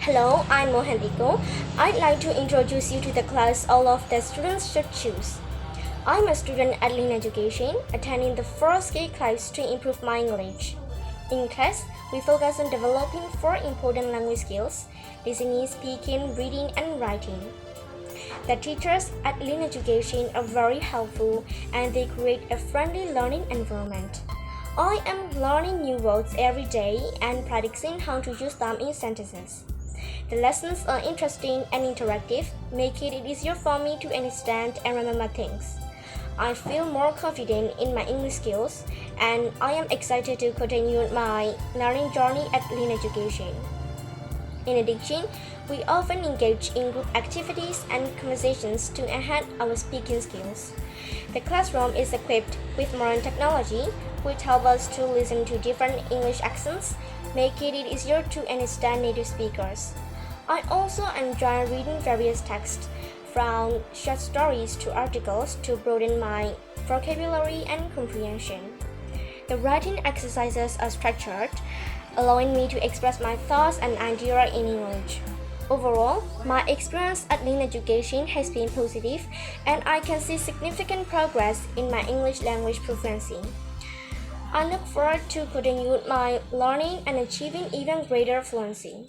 Hello, I'm Moe Han Thi Ko. I'd like to introduce you to the class all of the students should choose. I'm a student at LINN Education, attending the first K class to improve my English. In class, we focus on developing 4 important language skills: listening, speaking, reading, and writing. The teachers at LINN Education are very helpful and they create a friendly learning environment. I am learning new words every day and practicing how to use them in sentences. The lessons are interesting and interactive, making it easier for me to understand and remember things. I feel more confident in my English skills, and I am excited to continue my learning journey at LINN Education. In addition, we often engage in group activities and conversations to enhance our speaking skills. The classroom is equipped with modern technology, which helps us to listen to different English accents, making it easier to understand native speakers. I also enjoy reading various texts, from short stories to articles, to broaden my vocabulary and comprehension. The writing exercises are structured, allowing me to express my thoughts and ideas in English. Overall, my experience at LINN Education has been positive, and I can see significant progress in my English language proficiency. I look forward to continuing my learning and achieving even greater fluency.